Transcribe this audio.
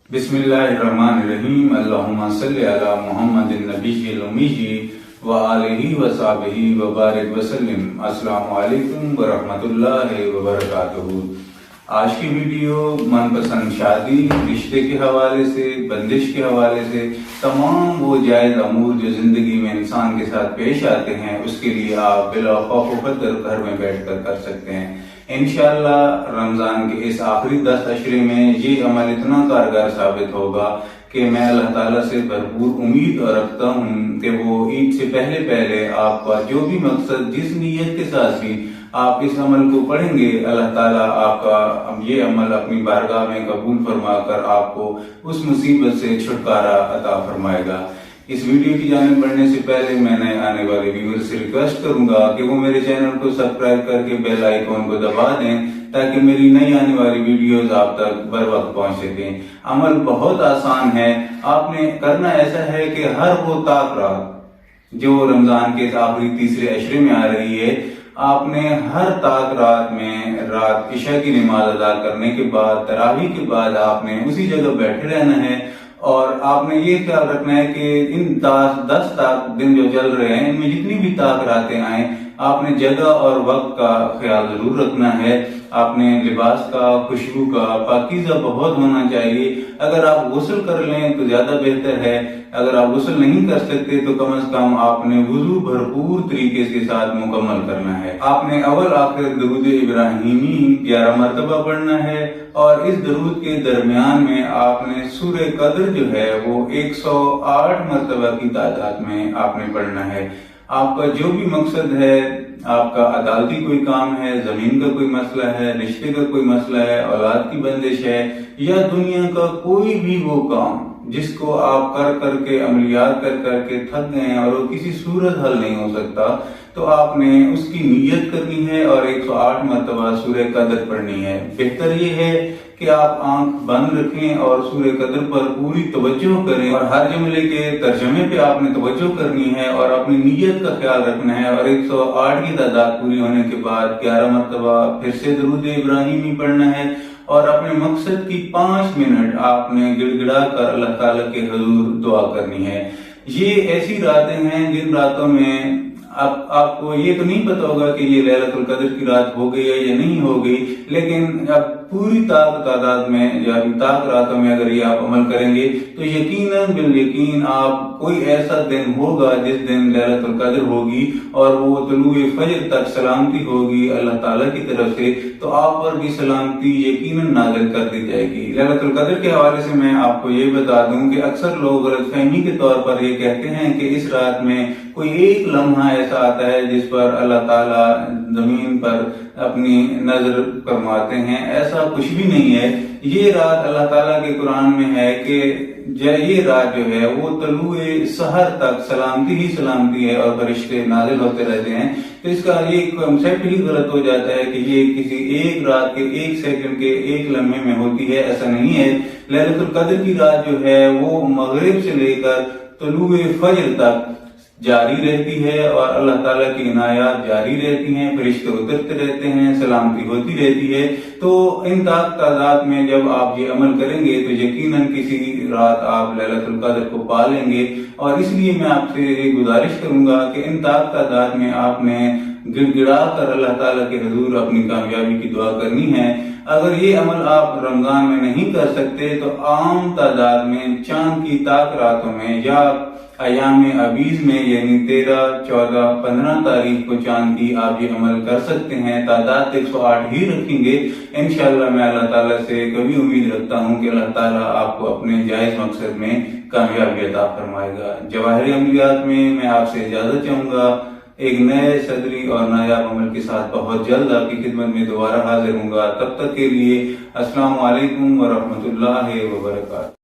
बिस्मिल्लाहिर्रहमानिर्रहीम। अल्लाहुम्मा सल्लि अला मुहम्मदिन नबिय्यिल उम्मी व आलिहि व सहबिहि व बारिक वसल्लिम। अस्सलामु अलैकुम व रहमतुल्लाहि व बरकातुहू। आज की वीडियो मनपसंद शादी, रिश्ते के हवाले से, बंदिश के हवाले से, तमाम वो जायज़ अमूर जो जिंदगी में इंसान के साथ पेश आते हैं, उसके लिए आप बिला खौफ व खतर घर में बैठकर कर सकते हैं। इंशाअल्लाह रमजान के इस आखिरी 10 अशरे में ये अमल इतना कारगर साबित होगा कि मैं अल्लाह ताला से भरपूर उम्मीद रखता हूँ कि वो ईद से पहले आपका जो भी मकसद, जिस नीयत के साथ भी आप इस अमल को पढ़ेंगे, अल्लाह ताला आपका ये अमल अपनी बारगाह में कबूल फरमाकर आपको उस मुसीबत से छुटकारा अता फरमाएगा। इस वीडियो की जानिब बढ़ने से पहले मैंने आने वाले व्यूअर से रिक्वेस्ट करूंगा कि वो मेरे चैनल को सब्सक्राइब करके बेल आइकॉन को दबा दें ताकि मेरी नई आने वाली वीडियोस आप तक बर वक्त पहुंच सकें। अमल बहुत आसान है। आपने करना ऐसा है कि हर वो ताक रात जो रमजान के आखिरी तीसरे अशरे में आ रही है, आपने हर ताक रात में रात इशा की नमाज अदा करने के बाद, तरावी के बाद आपने उसी जगह बैठे रहना है और आपने ये ख्याल रखना है कि इन 10 ताक दिन जो चल रहे हैं, इनमें जितनी भी ताक रातें आए, आपने जगह और वक्त का ख्याल जरूर रखना है। आपने लिबास का, खुशबू का पाकीज़ा बहुत होना चाहिए। अगर आप गुस्ल कर लें तो ज्यादा बेहतर है। अगर आप गुस्ल नहीं कर सकते तो कम से कम आपने वुजू भरपूर तरीके के साथ मुकम्मल करना है। आपने अव्वल आखिर दरूद इब्राहिमी 11 मरतबा पढ़ना है और इस दरूद के दरमियान में आपने सूरह कद्र जो है वो 108 मरतबा की तादाद में आपने पढ़ना है। आपका जो भी मकसद है, आपका अदालती कोई काम है, जमीन का कोई मसला है, रिश्ते का कोई मसला है, औलाद की बंदिश है, या दुनिया का कोई भी वो काम जिसको आप कर करके अमलियात कर करके थक गए हैं और वो किसी सूरत हल नहीं हो सकता, तो आपने उसकी नीयत करनी है और 108 मरतबा सूरह कद्र पढ़नी है। बेहतर ये है कि आप आंख बंद रखें और सूरह कद्र पर पूरी तवज्जो करें और हर जुमले के तर्जमे पे आपने तवज्जो करनी है और अपनी नीयत का ख्याल रखना है। और 108 की तादाद पूरी होने के बाद 11 मरतबा फिर से दरूद इब्राहिमी पढ़ना है और अपने मकसद की 5 मिनट आपने गिड़गिड़ा कर अल्लाह ताला के हुजूर दुआ करनी है। ये ऐसी रातें हैं जिन रातों में आपको ये तो नहीं पता होगा कि ये लैलतुल कद्र की रात हो गई है या नहीं हो गई, लेकिन अब पूरी तादाद में या ताक रातों में अगर ये आप अमल करेंगे तो यकीनन बिल यकीन आप कोई ऐसा दिन होगा जिस दिन लैलतुल कद्र होगी और वो तुलूए फजर तक सलामती होगी अल्लाह ताला की तरफ से, तो आप पर भी सलामती यकीनन नाज़िल कर दी जाएगी। लैलतुल कद्र के हवाले से मैं आपको ये बता दूं कि अक्सर लोग गलतफहमी के तौर पर ये कहते हैं कि इस रात में कोई एक लम्हा ऐसा आता है जिस पर अल्लाह ताला जमीन पर अपनी नजर फरमाते हैं। ऐसा कुछ भी नहीं है। ये रात अल्लाह ताला के कुरान में है कि ये रात जो है वो तलुए सहर तक सलामती ही सलामती है और फरिश्ते नाजिल होते रहते हैं। तो इसका ये कॉन्सेप्ट ही गलत हो जाता है कि ये किसी एक रात के 1 सेकंड के 1 लम्हे में होती है। ऐसा नहीं है। लैलतुल कद्र की रात जो है वो मगरिब से लेकर तलुए फजर तक जारी रहती है और अल्लाह ताला की इनायत जारी रहती हैं, फरिश्ते उतरते रहते हैं, सलामती होती रहती है। तो इन तादाद में जब आप ये अमल करेंगे तो यकीनन किसी रात आप लैलतुल कद्र को पा लेंगे। और इसलिए मैं आपसे ये गुजारिश करूंगा कि इन तादाद में आपने गिड़गिड़ा कर अल्लाह ताला के हुजूर अपनी कामयाबी की दुआ करनी है। अगर ये अमल आप रमजान में नहीं कर सकते तो आम तादाद में चांद की ताक रातों में या अयाम अबीज में यानी 13, 14, 15 तारीख को चांद की आप ये अमल कर सकते हैं। तादाद 108 ही रखेंगे। इंशाअल्लाह मैं अल्लाह ताला से कभी उम्मीद रखता हूँ कि अल्लाह ताला आपको अपने जायज मकसद में कामयाबी अता फरमाएगा। जवाहिर अमलियात में मैं आपसे इजाजत चाहूंगा। एक नए सदरी और नायाब अमल के साथ बहुत जल्द आपकी खिदमत में दोबारा हाजिर हूँगा। तब तक के लिए अस्सलाम वालेकुम व रहमतुल्लाहि व बरकातहू।